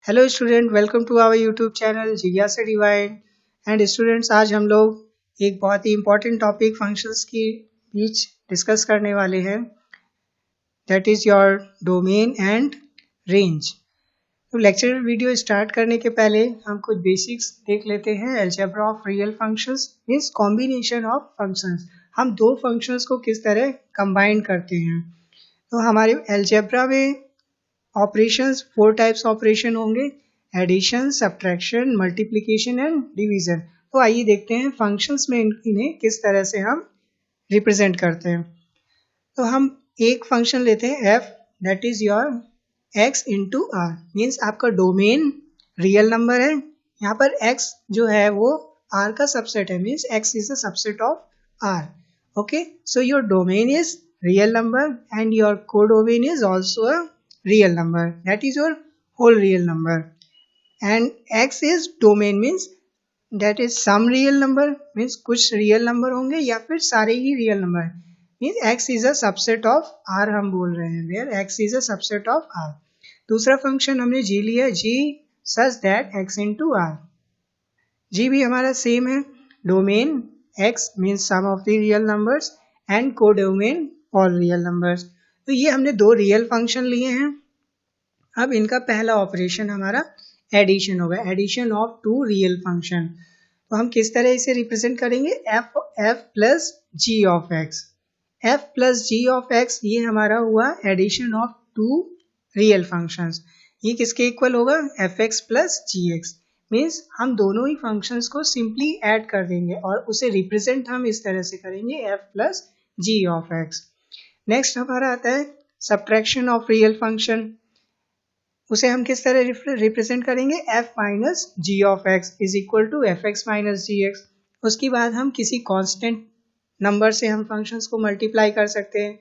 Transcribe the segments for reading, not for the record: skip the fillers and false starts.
Hello student, welcome to our YouTube channel जिज्ञासा divine. And students, आज हम लोग एक बहुत ही इम्पोर्टेंट टॉपिक फंक्शंस के बीच डिस्कस करने वाले हैं, that is your domain and range. तो लेक्चर वीडियो स्टार्ट करने के पहले हम कुछ बेसिक्स देख लेते हैं। Algebra of real functions means combination of functions. हम दो फंक्शंस को किस तरह कंबाइन करते हैं। तो हमारे अलजेब्रा में ऑपरेशंस 4 टाइप्स ऑपरेशन होंगे, addition, subtraction, multiplication and division. तो आइए देखते हैं फंक्शंस में इन्हें किस तरह से हम रिप्रेजेंट करते हैं। तो हम एक फंक्शन लेते हैं f, that is your x into R. Means आपका डोमेन रियल नंबर है, यहाँ पर एक्स जो है वो आर का सबसेट है, means x is a subset of R. Okay, so your domain is real number and your codomain is also a real number, that is your whole real number. And x is domain means that is some real number, means कुछ real number होंगे या फिर सारे ही real number, means x is a subset of r हम बोल रहे हैं, where x is a subset of r. दूसरा फंक्शन हमने g लिया, g such that x into r. g भी हमारा सेम है, domain x means sum of the real numbers and codomain all real numbers. तो ये हमने दो रियल फंक्शन लिए हैं। अब इनका पहला ऑपरेशन हमारा एडिशन होगा, addition of two real function. तो हम किस तरह इसे रिप्रेजेंट करेंगे, f plus g of x. f plus g of x ये हमारा हुआ addition of two real functions. ये किसके इक्वल होगा, f x plus g x. Means हम दोनों ही फंक्शंस को सिंपली ऐड कर देंगे और उसे रिप्रेजेंट हम इस तरह से करेंगे, f plus g of x. Next हमारा आता है सब्ट्रैक्शन ऑफ रियल फंक्शन। उसे हम किस तरह रिप्रेजेंट करेंगे, f minus g of x is equal to f x minus g x. उसके बाद हम किसी कांस्टेंट नंबर से हम फंक्शंस को मल्टीप्लाई कर सकते हैं,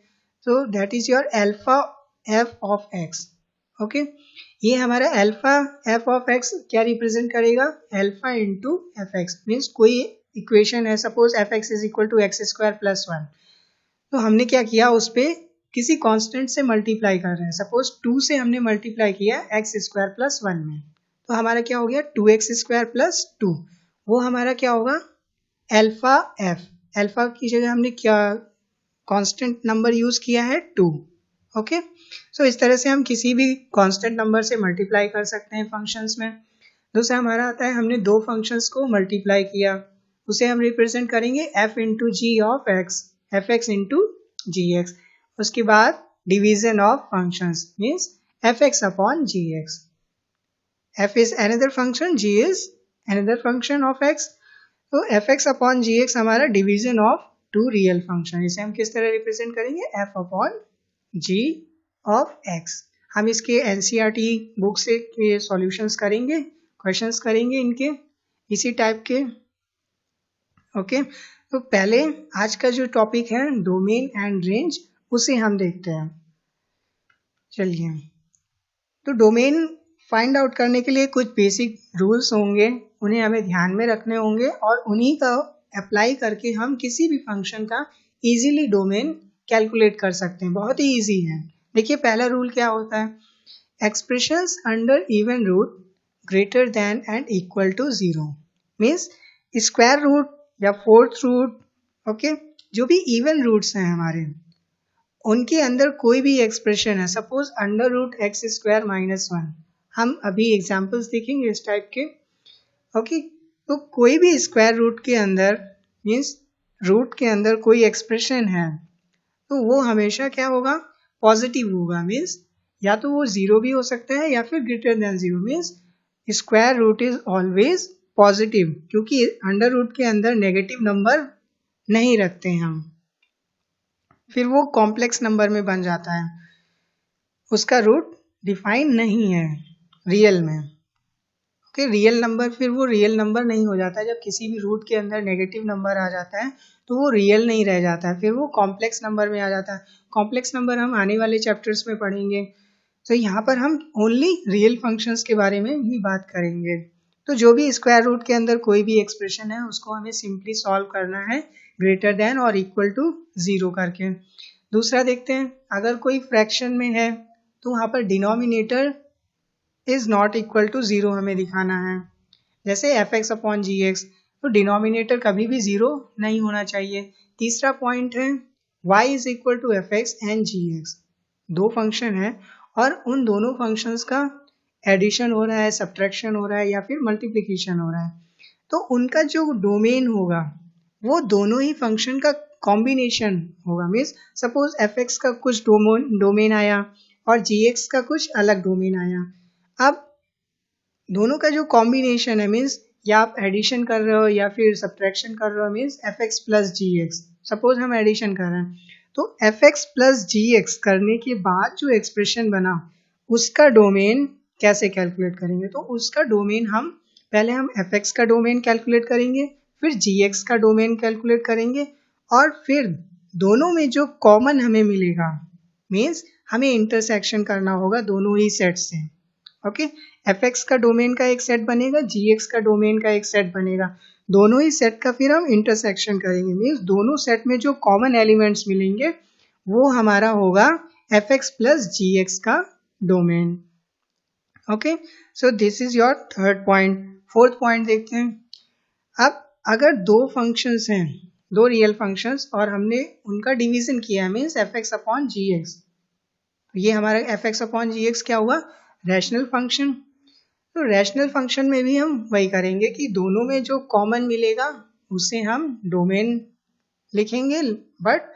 तो that is your alpha f of x। Okay, ये हमारा अल्फा f ऑफ x क्या रिप्रेजेंट करेगा, alpha into f x. Means कोई इक्वेशन है, suppose f x is equal to x square plus 1। तो हमने क्या किया, उस पर किसी कांस्टेंट से मल्टीप्लाई कर रहे हैं, सपोज 2 से हमने मल्टीप्लाई किया एक्स स्क्वायर प्लस 1 में, तो हमारा क्या हो गया 2x स्क्वायर प्लस 2। वो हमारा क्या होगा अल्फा f। अल्फा की जगह हमने क्या कांस्टेंट नंबर यूज किया है 2। ओके, सो इस तरह से हम किसी भी कांस्टेंट नंबर से मल्टीप्लाई कर सकते हैं फंक्शंस में। दूसरा हमारा आता है, हमने दो फंक्शंस को मल्टीप्लाई किया, उसे हम रिप्रेजेंट करेंगे f into g of x, f x into g x. उसके बाद division of functions means f x upon g x. F is another function, g is another function of x. तो f x upon g x हमारा division of two real function. इसे हम किस तरह represent करेंगे, f upon g of x. हम इसके NCERT book से ये सॉल्यूशंस करेंगे, क्वेश्चंस करेंगे इनके इसी टाइप के। ओके, तो पहले आज का जो टॉपिक है डोमेन एंड रेंज, उसे हम देखते हैं। चलिए, तो डोमेन फाइंड आउट करने के लिए कुछ बेसिक रूल्स होंगे, उन्हें हमें ध्यान में रखने होंगे और उन्हीं का अप्लाई करके हम किसी भी फंक्शन का इजीली डोमेन कैलकुलेट कर सकते हैं, बहुत ही इजी है। देखिए पहला रूल क्या होता है, expressions under even root greater than and equal to 0। Means square root या फोर्थ रूट, ओके, जो भी इवन रूट्स हैं हमारे, उनके अंदर कोई भी एक्सप्रेशन है, suppose under root x square minus 1, हम अभी एग्जांपल्स देखेंगे इस टाइप के। ओके, तो कोई भी स्क्वायर रूट के अंदर मीन्स रूट के अंदर कोई एक्सप्रेशन है, तो वो हमेशा क्या होगा, पॉजिटिव होगा। मीन्स या तो वो 0 भी हो सकता है या फिर greater than 0। Means square root is always positive, क्योंकि अंडर रूट के अंदर नेगेटिव नंबर नहीं रखते हम, फिर वो कॉम्प्लेक्स नंबर में बन जाता है, उसका रूट डिफाइन नहीं है रियल में। ओके, रियल नंबर फिर वो रियल नंबर नहीं हो जाता, जब किसी भी रूट के अंदर नेगेटिव नंबर आ जाता है तो वो रियल नहीं रह जाता है, फिर वो कॉम्प्लेक्स नंबर में आ जाता है। कॉम्प्लेक्स नंबर हम आने वाले चैप्टर्स में पढ़ेंगे, तो यहाँ पर हम ओनली रियल फंक्शंस के बारे में ही बात करेंगे। तो जो भी स्क्वायर रूट के अंदर कोई भी एक्सप्रेशन है उसको हमें सिंपली सॉल्व करना है ग्रेटर देन और इक्वल टू 0 करके। दूसरा देखते हैं, अगर कोई फ्रैक्शन में है तो वहाँ पर denominator is not equal to 0 हमें दिखाना है। जैसे fx अपॉन जी एक्स, तो डिनोमिनेटर कभी भी 0 नहीं होना चाहिए। तीसरा पॉइंट है y is equal to f x and g x. दो फंक्शन है और उन दोनों फंक्शंस का एडिशन हो रहा है, सब्ट्रैक्शन हो रहा है या फिर मल्टीप्लिकेशन हो रहा है, तो उनका जो डोमेन होगा वो दोनों ही फंक्शन का कॉम्बिनेशन होगा। मीन्स सपोज एफ एक्स का कुछ डोमेन आया और जी एक्स का कुछ अलग डोमेन आया। अब दोनों का जो कॉम्बिनेशन है, मीन्स या आप एडिशन कर रहे हो या फिर सब्ट्रैक्शन कर रहे हो, means f x plus g x, suppose हम एडिशन कर रहे हैं, तो f x plus g x करने के बाद जो एक्सप्रेशन बना उसका डोमेन कैसे कैलकुलेट करेंगे। तो उसका डोमेन पहले हम एफ एक्स का डोमेन कैलकुलेट करेंगे, फिर जी एक्स का डोमेन कैलकुलेट करेंगे, और फिर दोनों में जो कॉमन हमें मिलेगा, मीन्स हमें इंटरसेक्शन करना होगा दोनों ही सेट से। ओके, एफ एक्स का डोमेन का एक सेट बनेगा, जी एक्स का डोमेन का एक सेट बनेगा, दोनों ही सेट का फिर हम इंटरसेक्शन करेंगे। मीन्स दोनों सेट में जो कॉमन एलिमेंट्स मिलेंगे वो हमारा होगा f x plus g x का domain. Okay, so this is your third point. Fourth point देखते हैं। अब अगर दो फंक्शंस हैं, दो रियल फंक्शंस, और हमने उनका डिवीजन किया है, means f x upon g x, तो ये हमारा f x upon g x क्या हुआ, रैशनल फंक्शन। तो रैशनल फंक्शन में भी हम वही करेंगे कि दोनों में जो कॉमन मिलेगा उसे हम डोमेन लिखेंगे, but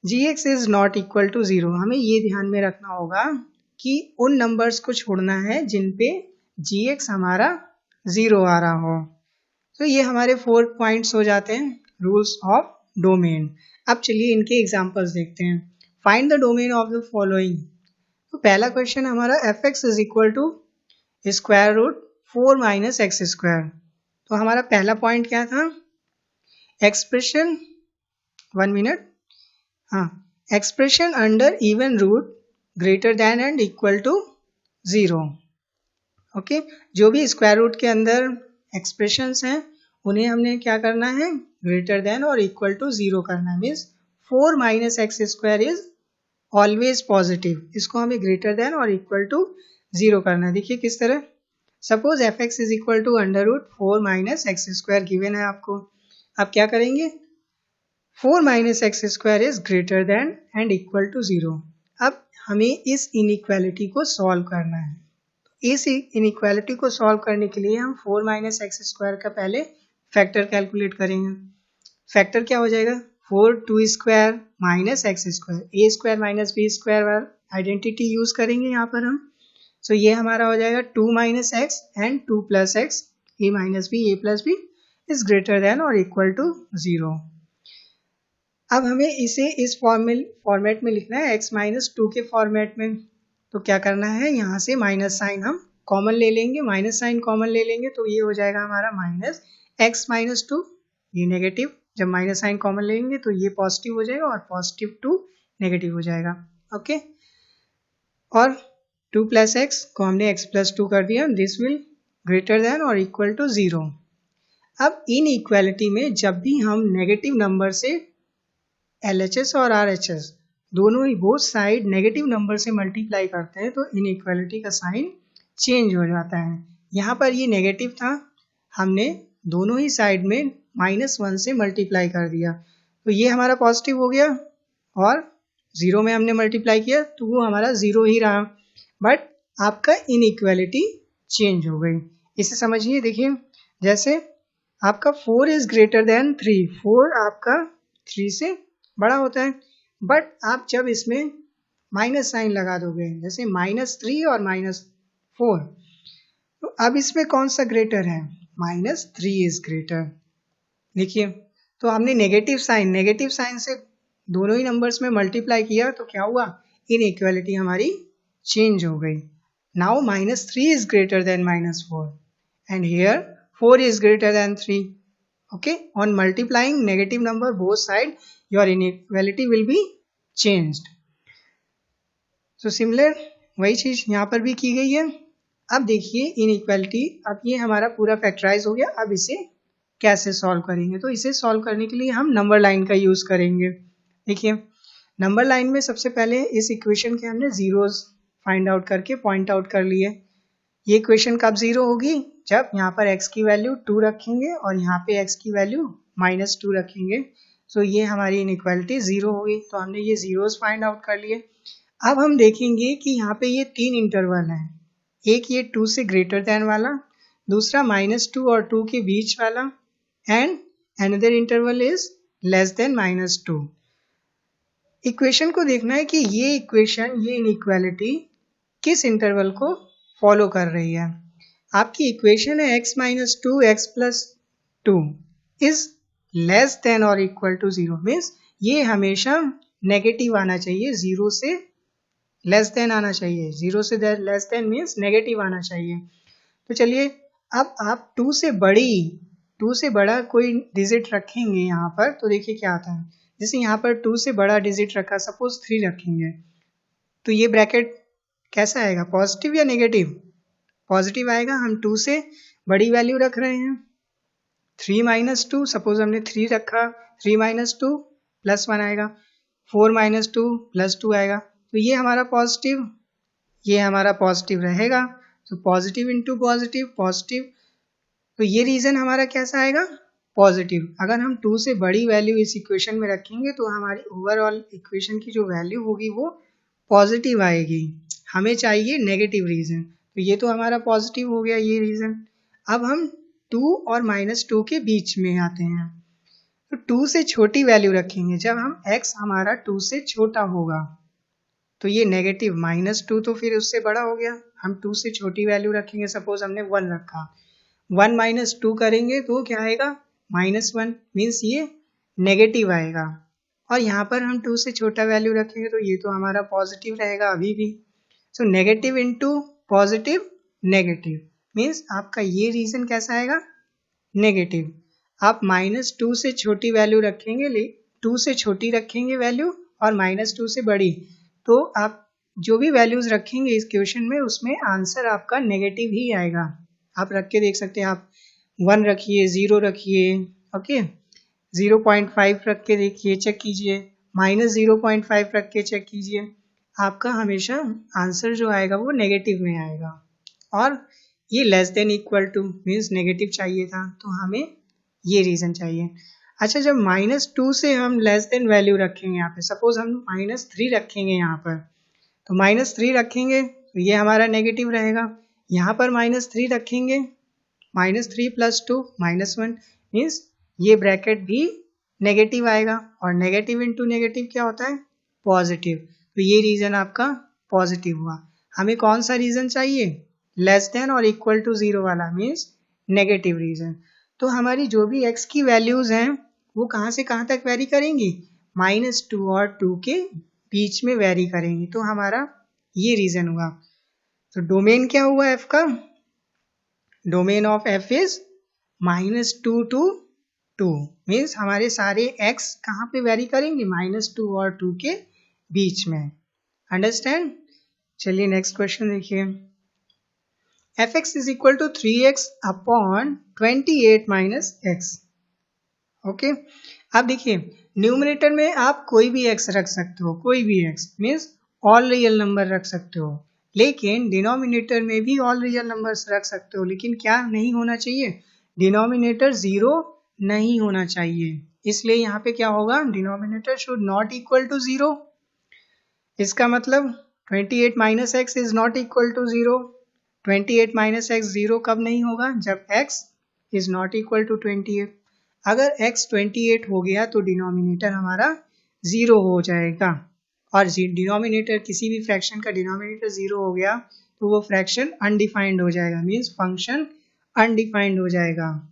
g x is not equal to 0। हमें ये ध्यान में रखना होगा कि उन नंबर्स को छोड़ना है जिन पे जी एक्स हमारा 0 आ रहा हो। तो ये हमारे 4 पॉइंट्स हो जाते हैं रूल्स ऑफ डोमेन। अब चलिए इनके एग्जांपल्स देखते हैं। Find the domain of the following. तो पहला क्वेश्चन हमारा f x is equal to square root 4 minus x square. तो हमारा पहला पॉइंट क्या था, एक्सप्रेशन, 1 मिनट, हाँ, expression under even root greater than and equal to 0। Okay, जो भी स्क्वायर रूट के अंदर एक्सप्रेशंस हैं उन्हें हमने क्या करना है, ग्रेटर देन और इक्वल टू 0 करना है। Means 4 minus x square is always positive, इसको हमें ग्रेटर देन और इक्वल टू 0 करना है। देखिए किस तरह, suppose f x is equal to under root 4 minus x square given है आपको। अब क्या करेंगे, 4 minus x square is greater than and equal to 0। अब हमें इस इनइक्वालिटी को सॉल्व करना है। इस इनइक्वालिटी को सॉल्व करने के लिए हम 4 माइनस एक्स स्क्वायर का पहले फैक्टर कैलकुलेट करेंगे। फैक्टर क्या हो जाएगा, 4 2 square minus x square, A square minus B square identity use करेंगे यहाँ पर हम। सो ये हमारा हो जाएगा 2 minus x and 2 plus x, a minus b, a plus b is greater than और इक्वल टू 0। अब हमें इसे इस फॉर्मेट में लिखना है, x माइनस 2 के फॉर्मेट में। तो क्या करना है, यहाँ से माइनस साइन हम कॉमन ले लेंगे, माइनस साइन कॉमन ले लेंगे, तो ये हो जाएगा हमारा माइनस एक्स माइनस 2, ये नेगेटिव, जब माइनस साइन कॉमन लेंगे तो ये पॉजिटिव हो जाएगा और पॉजिटिव 2 नेगेटिव हो जाएगा। ओके, और 2 प्लस एक्स को हमने x प्लस 2 कर दिया, दिस विल ग्रेटर देन और इक्वल टू 0। अब इन इक्वालिटी में जब भी हम नेगेटिव नंबर से LHS और RHS दोनों ही बोथ साइड नेगेटिव नंबर से मल्टीप्लाई करते हैं तो इन इक्वालिटी का साइन चेंज हो जाता है। यहाँ पर ये नेगेटिव था, हमने दोनों ही साइड में -1 से मल्टीप्लाई कर दिया, तो ये हमारा पॉजिटिव हो गया, और 0 में हमने मल्टीप्लाई किया तो वो हमारा 0 ही रहा, बट आपका इनइक्वालिटी चेंज हो गई। इसे समझिए, देखिए जैसे आपका 4 इज ग्रेटर देन 3, 4 आपका 3 से बड़ा होता है, बट आप जब इसमें माइनस साइन लगा दोगे, जैसे -3 और -4, तो अब इसमें कौन सा ग्रेटर है, -3 इज ग्रेटर। देखिए, तो हमने नेगेटिव साइन से दोनों ही नंबर्स में मल्टीप्लाई किया तो क्या हुआ, इनइक्वालिटी हमारी चेंज हो गई। Now -3 is greater then -4 and here 4 is greater than 3. Okay, on multiplying negative number both side, your inequality will be changed. So similar वही चीज यहाँ पर भी की गई है। अब देखिए इनइक्वालिटी, अब ये हमारा पूरा फैक्टराइज हो गया। अब इसे कैसे सॉल्व करेंगे, तो इसे सॉल्व करने के लिए हम नंबर लाइन का यूज करेंगे। देखिए नंबर लाइन में सबसे पहले इस इक्वेशन के हमने जीरोस फाइंड आउट करके पॉइंट आउट कर लिए। ये इक्वेशन कब जीरो होगी? जब यहाँ पर x की वैल्यू 2 रखेंगे और यहाँ पे x की वैल्यू -2 रखेंगे, तो ये हमारी इनइक्वालिटी जीरो होगी। तो हमने ये जीरोस फाइंड आउट कर लिए। अब हम देखेंगे कि यहाँ पे ये 3 इंटरवल हैं, एक ये 2 से ग्रेटर देन वाला, दूसरा -2 और 2 के बीच वाला, and another interval is less than -2। Equation को देखना है कि ये इक्वेशन, ये इनइक्वालिटी किस इंटरवल को फॉलो कर रही है। आपकी इक्वेशन है x - 2 x + 2 is less than और इक्वल टू 0, मीन्स ये हमेशा नेगेटिव आना चाहिए, 0 से लेस देन आना चाहिए। 0 से लेस देन मीन्स नेगेटिव आना चाहिए। तो चलिए, अब आप 2 से बड़ा कोई डिजिट रखेंगे यहाँ पर, तो देखिए क्या आता है। जैसे यहाँ पर 2 से बड़ा डिजिट रखा, सपोज 3 रखेंगे, तो ये ब्रैकेट कैसा आएगा, पॉजिटिव या नेगेटिव? पॉजिटिव आएगा। हम 2 से बड़ी वैल्यू रख रहे हैं। 3 - 2, सपोज हमने 3 रखा, 3 - 2 +1 आएगा, 4 - 2 +2 आएगा, तो ये हमारा पॉजिटिव, ये हमारा पॉजिटिव रहेगा। तो पॉजिटिव इंटू पॉजिटिव, पॉजिटिव, तो ये रीजन हमारा कैसा आएगा, पॉजिटिव। अगर हम 2 से बड़ी वैल्यू इस इक्वेशन में रखेंगे तो हमारी ओवरऑल इक्वेशन की जो वैल्यू होगी वो पॉजिटिव आएगी। हमें चाहिए नेगेटिव रीजन, तो ये तो हमारा पॉजिटिव हो गया ये रीजन। अब हम 2 और -2 के बीच में आते हैं, तो 2 से छोटी वैल्यू रखेंगे। जब हम x हमारा 2 से छोटा होगा तो ये नेगेटिव, -2 तो फिर उससे बड़ा हो गया। हम 2 से छोटी वैल्यू रखेंगे, सपोज हमने 1 रखा, 1 - 2 करेंगे तो क्या आएगा, -1, मीन्स ये नेगेटिव आएगा। और यहाँ पर हम 2 से छोटा वैल्यू रखेंगे तो ये तो हमारा पॉजिटिव रहेगा अभी भी। So negative into positive, negative, means आपका ये रीजन कैसा आएगा, नेगेटिव। आप -2 से छोटी वैल्यू रखेंगे, 2 से छोटी रखेंगे वैल्यू और -2 से बड़ी, तो आप जो भी वैल्यूज रखेंगे इस क्वेश्चन में, उसमें आंसर आपका नेगेटिव ही आएगा। आप रख के देख सकते हैं, आप 1 रखिए, 0 रखिए, ओके, 0.5 रख के देखिए, चेक कीजिए, -0.5 रख के चेक कीजिए, आपका हमेशा आंसर जो आएगा वो नेगेटिव में आएगा। और ये less than equal two means negative चाहिए था, तो हमें ये रीजन चाहिए। अच्छा, जब -2 से हम लेस देन वैल्यू रखेंगे, यहाँ पे सपोज हम -3 रखेंगे यहाँ पर, तो -3 रखेंगे तो ये हमारा नेगेटिव रहेगा। यहाँ पर -3 रखेंगे, -3 + 2 -1, मीन्स ये ब्रैकेट भी नेगेटिव आएगा। और नेगेटिव इंटू नेगेटिव क्या होता है, पॉजिटिव, तो ये रीजन आपका पॉजिटिव हुआ। हमें कौन सा रीजन चाहिए, लेस देन और इक्वल टू 0 वाला, मीन्स नेगेटिव रीजन। तो हमारी जो भी x की वैल्यूज हैं वो कहाँ से कहाँ तक वेरी करेंगी, -2 और 2 के बीच में वेरी करेंगी, तो हमारा ये रीजन हुआ। तो डोमेन क्या हुआ f का, domain of f is -2 to 2, means हमारे सारे x कहाँ पे वेरी करेंगे, -2 और 2 के बीच में। अंडरस्टैंड। चलिए नेक्स्ट क्वेश्चन देखिए, fx is equal to 3x upon 28 minus x। Okay, अब देखिए न्यूमरेटर में आप कोई भी x रख सकते हो, कोई भी x means all real number रख सकते हो, लेकिन डिनोमिनेटर में भी ऑल रियल नंबर्स रख सकते हो, लेकिन क्या नहीं होना चाहिए, डिनोमिनेटर 0 नहीं होना चाहिए। इसलिए यहाँ पे क्या होगा, denominator should not equal to 0। इसका मतलब 28 minus x is not equal to 0। 28 minus x 0 कब नहीं होगा, जब x is not equal to 28। अगर x 28 हो गया तो डिनोमिनेटर हमारा 0 हो जाएगा, और डिनोमिनेटर किसी भी फ्रैक्शन का डिनोमिनेटर 0 हो गया तो वो फ्रैक्शन अनडिफाइंड हो जाएगा, मीन्स फंक्शन अनडिफाइंड हो जाएगा।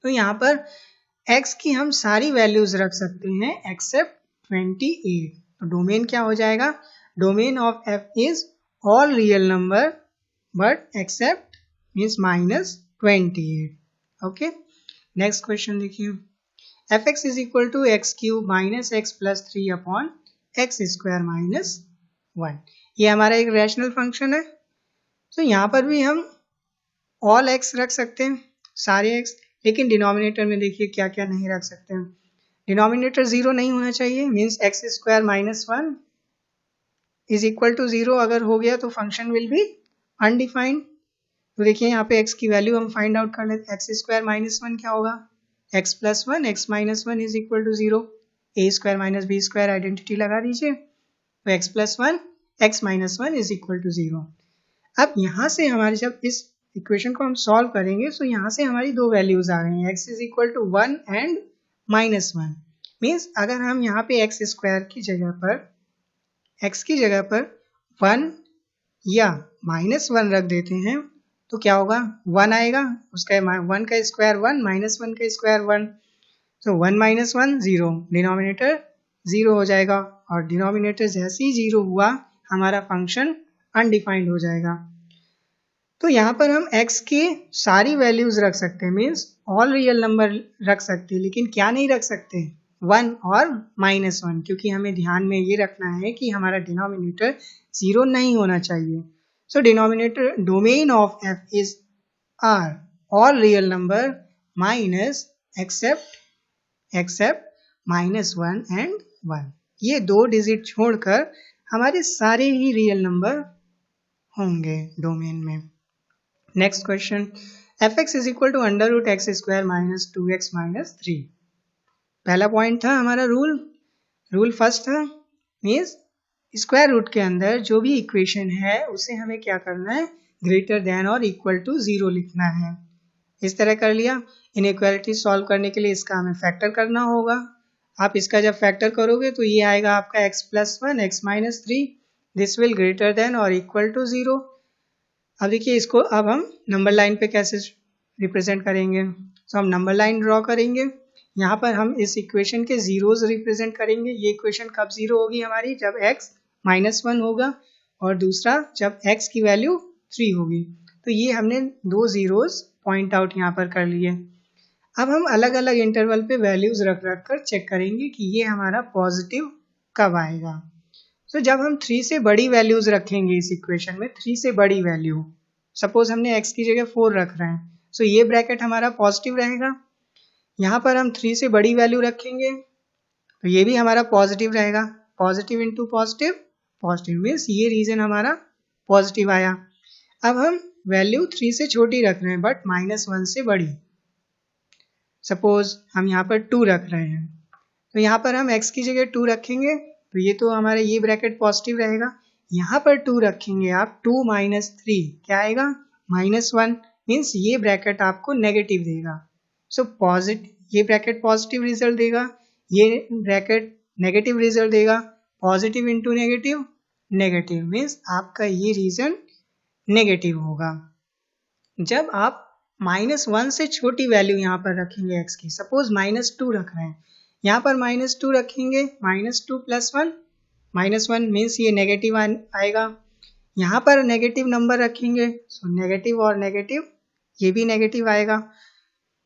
तो यहाँ पर x की हम सारी वैल्यूज रख सकते हैं एक्सेप्ट 28। तो डोमेन क्या हो जाएगा, domain of f is all real number but except means -28। Okay, next question देखिए, fx is equal to x³ minus x plus 3 upon x² minus 1। ये हमारा एक रैशनल फंक्शन है। तो यहाँ पर भी हम ऑल x रख सकते हैं, सारे x, लेकिन डिनोमिनेटर में देखिए क्या क्या नहीं रख सकते हैं। डिनोमिनेटर 0 नहीं होना चाहिए, means x² minus 1 is equal to 0 अगर हो गया तो फंक्शन विल बी अनडिफाइंड। तो देखिए यहाँ पे x की वैल्यू हम फाइंड आउट कर लेते हैं। एक्स स्क्वायर माइनस वन क्या होगा, x plus one, x minus one is equal to 0। A square minus B square identity लगा दीजिए, तो x plus one, x minus one is equal to 0। अब यहाँ से हमारे जब इस इक्वेशन को हम सॉल्व करेंगे तो यहाँ से हमारी दो वैल्यूज आ गई हैं, x is equal to one and minus one. Means अगर हम यहाँ पे एक्स स्क्वायर की जगह पर, x की जगह पर वन या माइनस वन रख देते हैं तो क्या होगा, वन आएगा, उसका वन का स्क्वायर वन, माइनस वन का स्क्वायर वन, तो one minus one zero, denominator zero हो जाएगा, और डिनोमिनेटर जैसे ही जीरो हुआ हमारा फंक्शन अनडिफाइंड हो जाएगा। तो यहाँ पर हम x की सारी वैल्यूज रख सकते हैं, मीन्स ऑल रियल नंबर रख सकते हैं, लेकिन क्या नहीं रख सकते, वन और माइनस वन, क्योंकि हमें ध्यान में ये रखना है कि हमारा डिनोमिनेटर जीरो नहीं होना चाहिए। So denominator domain of f is R all real number minus except minus one and one. ये दो डिजिट छोड़कर हमारे सारे ही रियल नंबर होंगे डोमेन में। Next question, f x is equal to under root x square minus two x minus three. पहला point था हमारा रूल फर्स्ट था, मीन्स स्क्वायर रूट के अंदर जो भी इक्वेशन है उसे हमें क्या करना है, ग्रेटर देन और इक्वल टू जीरो लिखना है। इस तरह कर लिया। इनइक्वालिटी सॉल्व करने के लिए इसका हमें फैक्टर करना होगा। आप इसका जब फैक्टर करोगे तो ये आएगा आपका x plus one, x minus three, this will greater than और इक्वल टू जीरो। अब देखिए इसको अब हम नंबर लाइन पे कैसे रिप्रेजेंट करेंगे, तो हम नंबर लाइन ड्रॉ करेंगे। यहाँ पर हम इस इक्वेशन के जीरोज रिप्रेजेंट करेंगे। ये इक्वेशन कब जीरो होगी हमारी, जब x माइनस वन होगा, और दूसरा जब x की वैल्यू थ्री होगी। तो ये हमने दो जीरोज पॉइंट आउट यहाँ पर कर लिए। अब हम अलग अलग इंटरवल पे वैल्यूज रख रख कर चेक करेंगे कि ये हमारा पॉजिटिव कब आएगा। तो जब हम 3 से बड़ी वैल्यूज रखेंगे इस इक्वेशन में, 3 से बड़ी वैल्यू, सपोज हमने x की जगह 4 रख रहे हैं, तो ये ब्रैकेट हमारा पॉजिटिव रहेगा। यहाँ पर हम 3 से बड़ी वैल्यू रखेंगे तो ये भी हमारा पॉजिटिव रहेगा। Positive into positive, positive means ये रीजन हमारा पॉजिटिव आया। अब हम वैल्यू 3 से छोटी रख रहे हैं बट माइनस वन से बड़ी, सपोज हम यहाँ पर 2 रख रहे हैं, तो यहाँ पर हम x की जगह 2 रखेंगे तो ये तो हमारा ये ब्रैकेट पॉजिटिव रहेगा। यहाँ पर 2 रखेंगे आप, 2 माइनस थ्री क्या आएगा, माइनस वन, मीन्स ये ब्रैकेट आपको नेगेटिव देगा। सो पॉजिटिव ये ब्रैकेट पॉजिटिव रिजल्ट देगा, ये ब्रैकेट नेगेटिव रिजल्ट देगा। Positive into negative, negative means आपका ये रीजन नेगेटिव होगा। जब आप माइनस वन से छोटी वैल्यू यहाँ पर रखेंगे x की, सपोज माइनस टू रख रहे हैं, यहाँ पर माइनस टू रखेंगे, minus two plus one, minus one means ये नेगेटिव आएगा। यहाँ पर नेगेटिव नंबर रखेंगे, सो नेगेटिव और नेगेटिव, ये भी नेगेटिव आएगा।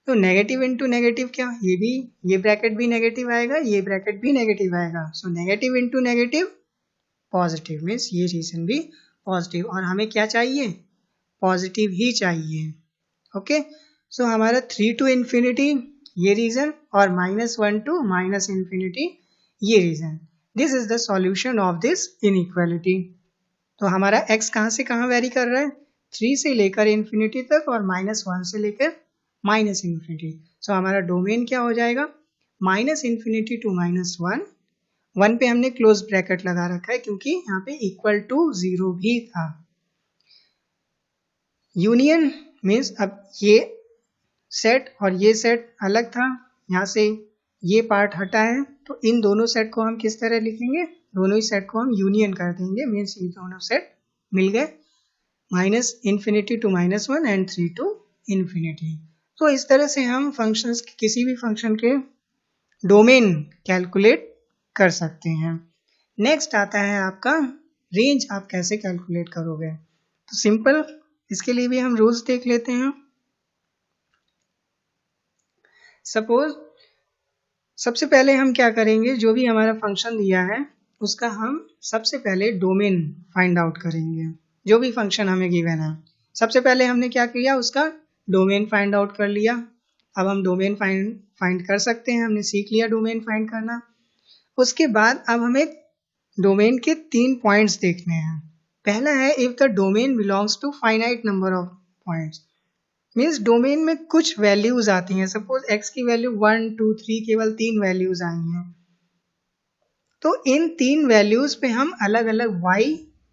तो नेगेटिव इंटू नेगेटिव क्या, ये ब्रैकेट भी नेगेटिव आएगा, ये ब्रैकेट भी नेगेटिव आएगा। So negative into negative positive means ये रीजन भी पॉजिटिव, और हमें क्या चाहिए, पॉजिटिव ही चाहिए। ओके, सो हमारा 3 टू इन्फिनिटी ये रीजन, और minus one to minus infinity ये region. This is the solution of this inequality. तो हमारा x कहाँ से कहाँ वेरी कर रहा है, 3 से लेकर इन्फिनिटी तक और माइनस वन से लेकर माइनस इन्फिनिटी। सो हमारा डोमेन क्या हो जाएगा, minus infinity to minus one, one पे हमने क्लोज ब्रैकेट लगा रखा है क्योंकि यहाँ पे इक्वल टू जीरो भी था। यूनियन मीन्स अब ये सेट और ये सेट अलग था, यहाँ से ये पार्ट हटा है, तो इन दोनों सेट को हम किस तरह लिखेंगे, दोनों ही सेट को हम यूनियन कर देंगे, मीन्स ये दोनों सेट मिल गए, minus infinity to minus one and 3 to infinity. तो इस तरह से हम फंक्शंस, किसी भी फंक्शन के डोमेन कैलकुलेट कर सकते हैं। नेक्स्ट आता है आपका रेंज, आप कैसे कैलकुलेट करोगे। तो सिंपल, इसके लिए भी हम रूल्स देख लेते हैं। सपोज सबसे पहले हम क्या करेंगे, जो भी हमारा फंक्शन दिया है उसका हम सबसे पहले डोमेन फाइंड आउट करेंगे। जो भी फंक्शन हमें गिवन है, सबसे पहले हमने क्या किया, उसका डोमेन फाइंड आउट कर लिया। अब हम डोमेन फाइंड कर सकते हैं, हमने सीख लिया डोमेन फाइंड करना। उसके बाद अब हमें डोमेन के 3 पॉइंट्स देखने हैं। पहला है, if the domain belongs to finite number of points. Means domain में कुछ वैल्यूज आती हैं, सपोज x की वैल्यू 1 2 3 केवल 3 वैल्यूज आई हैं, तो इन 3 वैल्यूज पे हम अलग अलग y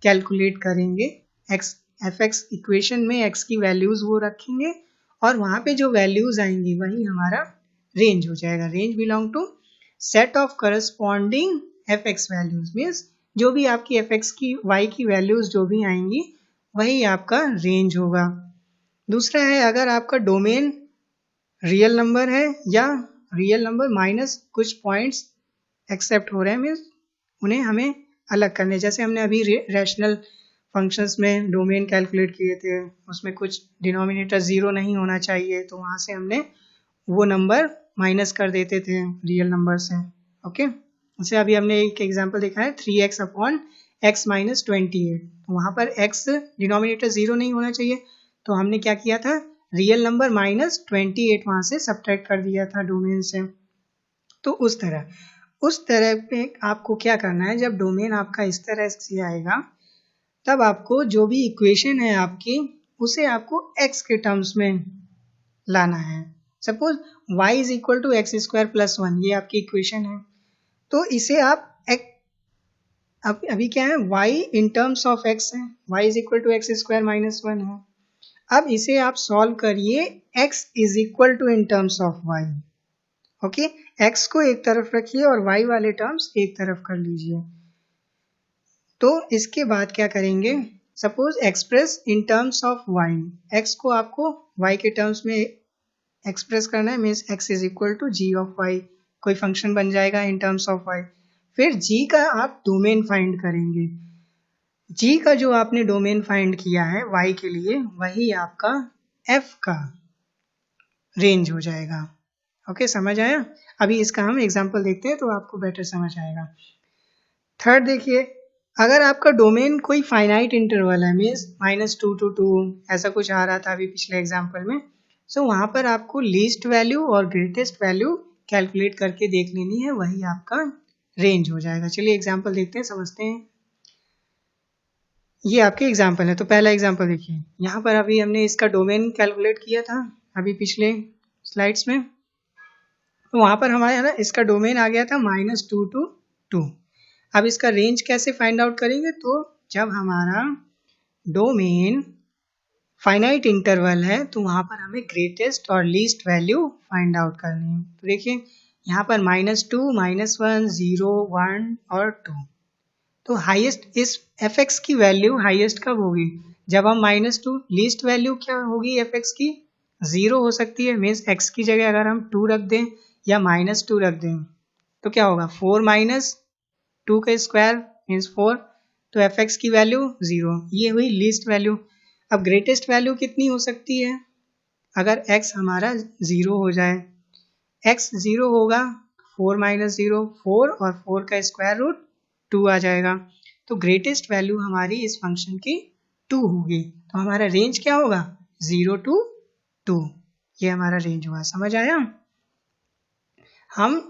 कैलकुलेट करेंगे। fx इक्वेशन में x की वैल्यूज वो रखेंगे और वहां पे जो वैल्यूज आएंगी वही हमारा रेंज हो जाएगा। Range belong to set of corresponding fx values, means जो भी आपकी fx की y की वैल्यूज जो भी आएंगी वही आपका रेंज होगा। दूसरा है, अगर आपका डोमेन रियल नंबर है या रियल नंबर माइनस कुछ पॉइंट्स एक्सेप्ट हो रहे हैं, मीन्स उन्हें हमें अलग करने, जैसे हमने अभी रैशनल फंक्शंस में डोमेन कैलकुलेट किए थे, उसमें कुछ डिनोमिनेटर 0 नहीं होना चाहिए, तो वहां से हमने वो नंबर माइनस कर देते थे रियल नंबर से। ओके, जैसे अभी हमने एक एग्जांपल देखा है 3x अपॉन x माइनस 28, तो वहां पर x डिनोमिनेटर 0 नहीं होना चाहिए, तो हमने क्या किया था, रियल नंबर माइनस 28 वहां से सब्ट्रैक्ट कर दिया था डोमेन से। तो उस तरह पे आपको क्या करना है, जब डोमेन आपका इस तरह से आएगा तब आपको जो भी इक्वेशन है आपकी उसे आपको x के टर्म्स में लाना है। Suppose y is equal to x square plus 1, ये आपकी इक्वेशन है, तो इसे आप अभी क्या है, y in terms of x है, y is equal to x square minus 1 है। अब इसे आप सॉल्व करिए x is equal to in terms of y। Okay, x को एक तरफ रखिए और y वाले टर्म्स एक तरफ कर लीजिए। तो इसके बाद क्या करेंगे, suppose express in terms of y, x को आपको y के टर्म्स में एक्सप्रेस करना है, means x is equal to g of y, कोई फंक्शन बन जाएगा इन टर्म्स ऑफ y। फिर g का आप डोमेन फाइंड करेंगे, g का जो आपने डोमेन फाइंड किया है y के लिए वही आपका f का रेंज हो जाएगा। ओके, समझ आया? अभी इसका हम एग्जांपल देखते हैं तो आपको बेटर समझ आएगा। थर्ड देखिए, अगर आपका डोमेन कोई फाइनाइट इंटरवल है, मीन्स -2 to 2 ऐसा कुछ आ रहा था अभी पिछले एग्जांपल में, सो वहां पर आपको लीस्ट वैल्यू और ग्रेटेस्ट वैल्यू कैलकुलेट करके देख लेनी है, वही आपका रेंज हो जाएगा। चलिए एग्जांपल देखते हैं, समझते हैं। ये आपके एग्जांपल है, तो पहला एग्जांपल देखिए, यहाँ पर अभी हमने इसका डोमेन कैलकुलेट किया था अभी पिछले स्लाइड्स में, तो वहां पर हमारे ना इसका डोमेन आ गया था -2 to 2। अब इसका रेंज कैसे फाइंड आउट करेंगे, तो जब हमारा डोमेन फाइनाइट इंटरवल है तो वहां पर हमें ग्रेटेस्ट और लीस्ट वैल्यू फाइंड आउट करनी है। तो देखिए यहाँ पर -2 -1 0 1 और 2, तो हाईएस्ट इस fx की वैल्यू हाईएस्ट कब होगी, जब हम -2, लीस्ट वैल्यू क्या होगी fx की, 0 हो सकती है, मीन्स x की जगह अगर हम 2 रख दें या -2 रख दें तो क्या होगा, 4 माइनस 2 का स्क्वायर मीन्स 4, तो fx की वैल्यू 0, ये हुई लीस्ट वैल्यू। अब ग्रेटेस्ट वैल्यू कितनी हो सकती है, अगर x हमारा 0 हो जाए, x 0 होगा, 4 माइनस 0 4 और 4 का स्क्वायर रूट 2 आ जाएगा, तो ग्रेटेस्ट वैल्यू हमारी इस फंक्शन की 2 होगी, तो हमारा रेंज क्या होगा, 0 to 2, ये हमारा रेंज हुआ। समझ आया? हम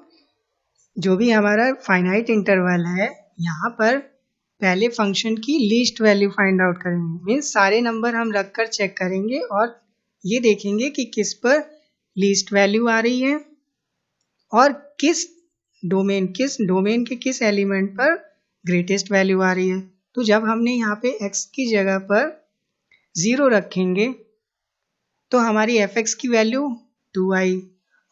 जो भी हमारा फाइनाइट इंटरवल है यहाँ पर पहले फंक्शन की लीस्ट वैल्यू फाइंड आउट करेंगे, मीन्स सारे नंबर हम रखकर चेक करेंगे और ये देखेंगे कि किस पर लीस्ट वैल्यू आ रही है और किस डोमेन के किस एलिमेंट पर ग्रेटेस्ट वैल्यू आ रही है। तो जब हमने यहाँ पे x की जगह पर 0 रखेंगे तो हमारी fx की वैल्यू 2 आई,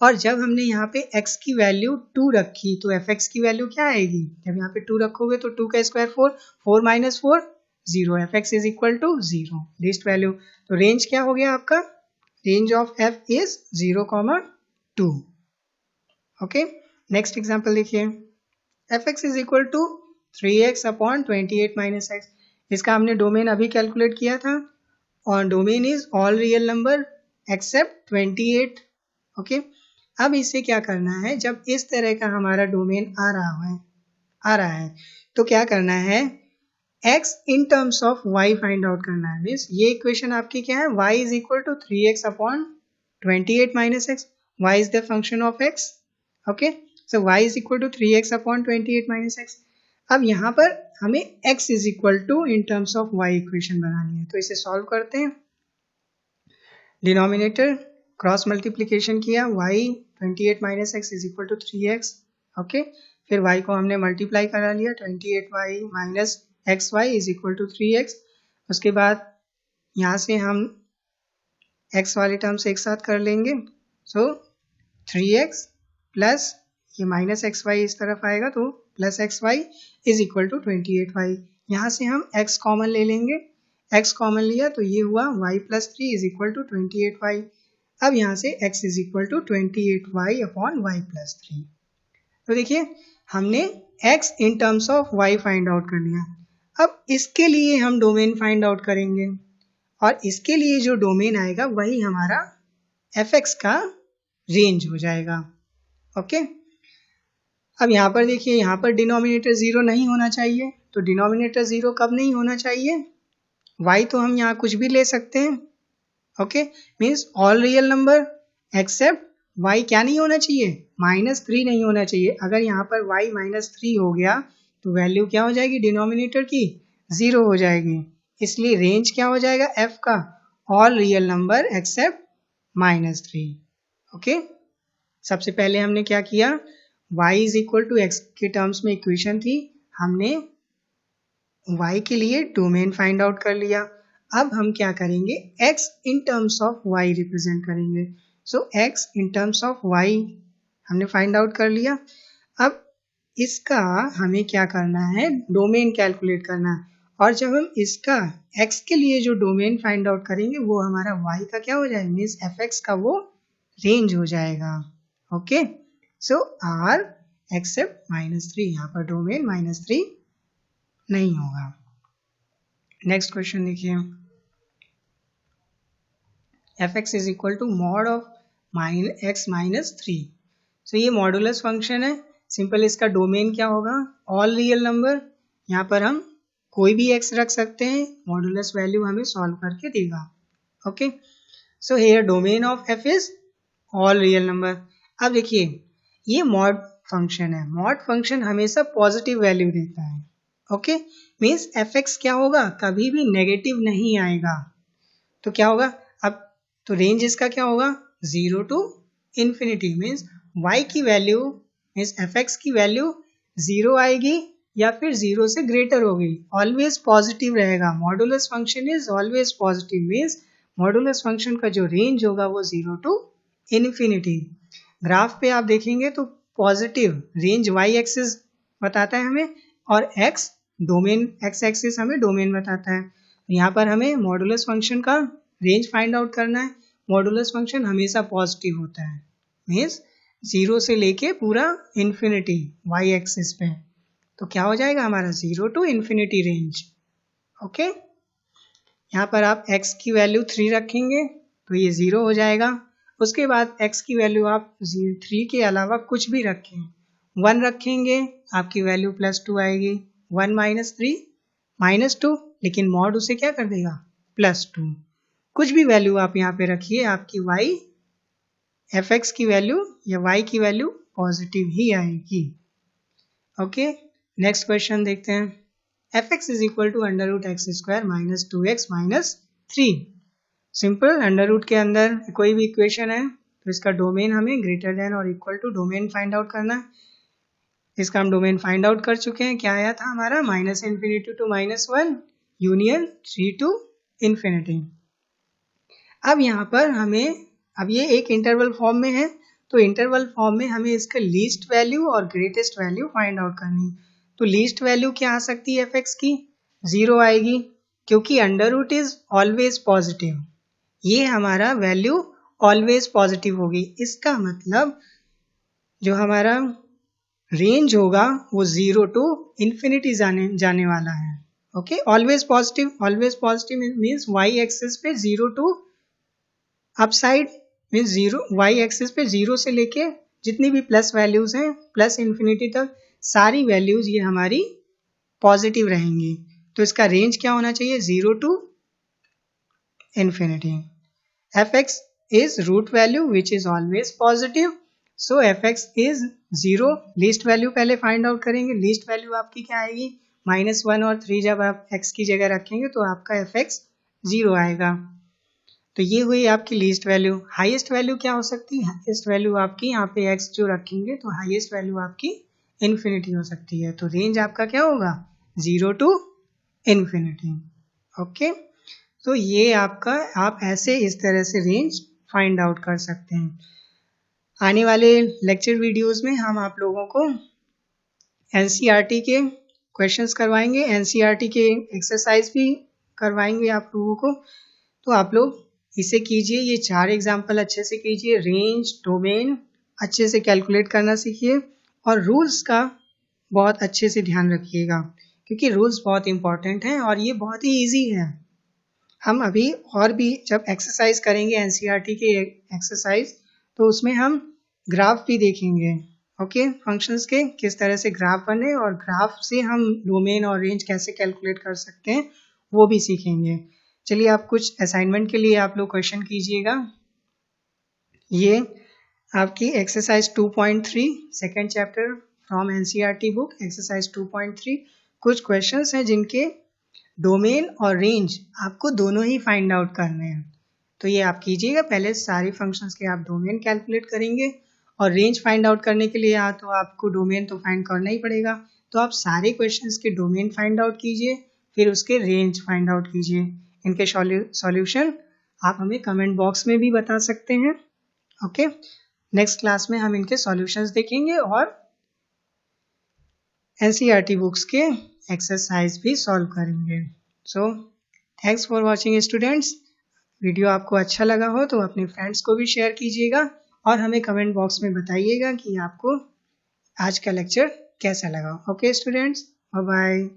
और जब हमने यहाँ पे x की वैल्यू 2 रखी तो fx की वैल्यू क्या आएगी, जब यहाँ पे 2 रखोगे तो 2 का स्क्वायर 4, 4 माइनस 4 0, fx is equal to 0, least value. तो रेंज क्या हो गया आपका, range of f is 0, 2। Okay, next example देखिए, fx is equal to 3x upon 28 minus x, इसका हमने डोमेन अभी कैलकुलेट किया था और domain is all real number except 28। Okay, अब इसे क्या करना है, जब इस तरह का हमारा डोमेन आ रहा है तो क्या करना है, x in terms of y find out करना है। मीन्स ये इक्वेशन आपकी क्या है, y is equal to 3x upon 28 minus x, y is the function of x। Okay, so y is equal to 3x upon 28 minus x। अब यहाँ पर हमें x is equal to in terms of y equation बनानी है, तो इसे solve करते हैं। डिनोमिनेटर क्रॉस मल्टीप्लिकेशन किया, y 28 minus x is equal to 3x। Okay, फिर y को हमने मल्टीप्लाई करा लिया, 28y minus x y is equal to 3x। उसके बाद यहाँ से हम x वाले टर्म से एक साथ कर लेंगे, सो 3x प्लस ये माइनस एक्स वाई इस तरफ आएगा तो plus x y is equal to 28y। यहाँ से हम x कॉमन ले लेंगे, x कॉमन लिया तो ये हुआ y plus 3 is equal to 28y। अब यहाँ से x is equal to 28y upon y plus 3। तो देखिए हमने x in terms of y find out कर लिया। अब इसके लिए हम डोमेन फाइंड आउट करेंगे और इसके लिए जो डोमेन आएगा वही हमारा fx का रेंज हो जाएगा। ओके, अब यहाँ पर देखिए, यहाँ पर डिनोमिनेटर 0 नहीं होना चाहिए, तो डिनोमिनेटर 0 कब नहीं होना चाहिए? y तो हम यहाँ कुछ भी ले सकते हैं। Okay, means all real number accept y क्या नहीं होना चाहिए? -3 नहीं होना चाहिए। अगर यहाँ पर y -3 हो गया तो वैल्यू क्या हो जाएगी डिनोमिनेटर की? 0 हो जाएगी। इसलिए रेंज क्या हो जाएगा f का? All real number except -3। Okay, सबसे पहले हमने क्या किया, y is equal to x के टर्म्स में इक्वेशन थी, हमने y के लिए डोमेन फाइंड आउट कर लिया। अब हम क्या करेंगे, x in terms of y represent करेंगे। सो x in terms of y हमने फाइंड आउट कर लिया। अब इसका हमें क्या करना है, डोमेन कैलकुलेट करना है। और जब हम इसका x के लिए जो डोमेन फाइंड आउट करेंगे वो हमारा y का क्या हो जाएगा, मीन्स fx का वो रेंज हो जाएगा। ओके, सो r एक्सेप्ट -3, यहाँ पर डोमेन -3 नहीं होगा। नेक्स्ट क्वेश्चन देखिए, fx is equal to mod of x minus 3। So ये मॉडुलस फंक्शन है, सिंपल इसका डोमेन क्या होगा, ऑल रियल नंबर। यहाँ पर हम कोई भी x रख सकते हैं, मॉडुलस वैल्यू हमें सॉल्व करके देगा। Okay, so here domain of f is all real number. अब देखिए ये मॉड फंक्शन है, मॉड फंक्शन हमेशा पॉजिटिव वैल्यू देता है। ओके, मीन्स fx क्या होगा, कभी भी नेगेटिव नहीं आएगा। तो क्या होगा अब, तो रेंज इसका क्या होगा, 0 टू इन्फिनिटी। मीन्स y की वैल्यू मीन्स fx की वैल्यू 0 आएगी या फिर 0 से ग्रेटर होगी, ऑलवेज पॉजिटिव रहेगा। Modulus function is always positive, means modulus function का जो रेंज होगा वो 0 टू इन्फिनिटी। ग्राफ पे आप देखेंगे तो पॉजिटिव रेंज y एक्सिस बताता है हमें और x डोमेन x एक्सिस हमें डोमेन बताता है। यहाँ पर हमें मॉडुलस फंक्शन का रेंज फाइंड आउट करना है। मॉडुलस फंक्शन हमेशा पॉजिटिव होता है, मीन्स 0 से लेके पूरा इन्फिनिटी y एक्सिस पे। तो क्या हो जाएगा हमारा 0 टू इन्फिनिटी रेंज। ओके, यहाँ पर आप x की वैल्यू 3 रखेंगे तो ये 0 हो जाएगा। उसके बाद x की वैल्यू आप 3 के अलावा कुछ भी रखें, 1 रखेंगे आपकी वैल्यू +2 आएगी। 1 माइनस 3 -2, लेकिन मॉड उसे क्या कर देगा, +2। कुछ भी वैल्यू आप यहाँ पे रखिए, आपकी y fx की वैल्यू या y की वैल्यू पॉजिटिव ही आएगी। ओके, नेक्स्ट क्वेश्चन देखते हैं, fx is equal to √x² minus 2x minus 3। Simple, under root के अंदर कोई भी इक्वेशन है तो इसका डोमेन हमें ग्रेटर देन और equal to domain find out करना है। इसका हम डोमेन फाइंड आउट कर चुके हैं, क्या आया था हमारा, -∞ टू -1 यूनियन 3 टू इन्फिनिटी। अब यहाँ पर हमें, अब ये एक इंटरवल फॉर्म में है तो इंटरवल फॉर्म में हमें इसका लीस्ट वैल्यू और ग्रेटेस्ट वैल्यू फाइंड आउट करनी। तो लीस्ट वैल्यू क्या आ सकती है fx की, 0 आएगी, क्योंकि under root is always positive, ये हमारा वैल्यू ऑलवेज पॉजिटिव होगी। इसका मतलब जो हमारा रेंज होगा वो 0 टू इन्फिनिटी जाने वाला है। Okay, always positive means y axis पे 0 to upside means 0, y axis पे 0 से लेके जितनी भी प्लस वैल्यूज हैं प्लस इन्फिनिटी तक सारी वैल्यूज ये हमारी पॉजिटिव रहेंगी। तो इसका रेंज क्या होना चाहिए, 0 to infinity. fx is root value which is always positive, so fx is 0। Least value पहले फाइंड आउट करेंगे, लीस्ट वैल्यू आपकी क्या आएगी, -1 और 3 जब आप x की जगह रखेंगे तो आपका fx 0 आएगा। तो ये हुई आपकी लीस्ट वैल्यू। हाईएस्ट वैल्यू क्या हो सकती है? हाईएस्ट वैल्यू आपकी यहाँ पे x जो रखेंगे तो हाईएस्ट वैल्यू आपकी इन्फिनिटी हो सकती है। तो रेंज आपका क्या होगा? 0 टू इन्फिनिटी। ओके, तो ये आपका, आप ऐसे इस तरह से रेंज फाइंड आउट कर सकते हैं। आने वाले लेक्चर वीडियोस में हम आप लोगों को एनसीईआरटी के क्वेश्चंस करवाएंगे, एनसीईआरटी के एक्सरसाइज भी करवाएंगे आप लोगों को। तो आप लोग इसे कीजिए, ये 4 एग्जाम्पल अच्छे से कीजिए, रेंज, डोमेन अच्छे से कैलकुलेट करना सीखिए और रूल्स का बहुत अच्छे से ध्यान रखिएगा, क्योंकि रूल्स बहुत इंपॉर्टेंट हैं और ये बहुत ही ईजी है। हम अभी और भी जब एक्सरसाइज करेंगे एनसीईआरटी के एक्सरसाइज, तो उसमें हम ग्राफ भी देखेंगे। ओके, फंक्शंस के किस तरह से ग्राफ बने और ग्राफ से हम डोमेन और रेंज कैसे कैलकुलेट कर सकते हैं वो भी सीखेंगे। चलिए, आप कुछ असाइनमेंट के लिए आप लोग क्वेश्चन कीजिएगा। ये आपकी exercise 2.3 second chapter from NCERT book, exercise 2.3 कुछ क्वेश्चंस हैं जिनके डोमेन और रेंज आपको दोनों ही फाइंड आउट करने हैं। तो ये आप कीजिएगा। पहले सारे फंक्शंस के आप डोमेन कैलकुलेट करेंगे और रेंज फाइंड आउट करने के लिए तो आपको डोमेन तो फाइंड करना ही पड़ेगा। तो आप सारे क्वेश्चंस के डोमेन फाइंड आउट कीजिए, फिर उसके रेंज फाइंड आउट कीजिए। इनके सॉल्यूशन आप हमें कमेंट बॉक्स में भी बता सकते हैं। ओके, नेक्स्ट क्लास में हम इनके सॉल्यूशंस देखेंगे और एनसीईआरटी बुक्स के एक्सरसाइज भी सॉल्व करेंगे। So thanks for watching students. Video आपको अच्छा लगा हो तो अपने फ्रेंड्स को भी शेयर कीजिएगा और हमें कमेंट बॉक्स में बताइएगा कि आपको आज का लेक्चर कैसा लगा। Okay students, bye bye.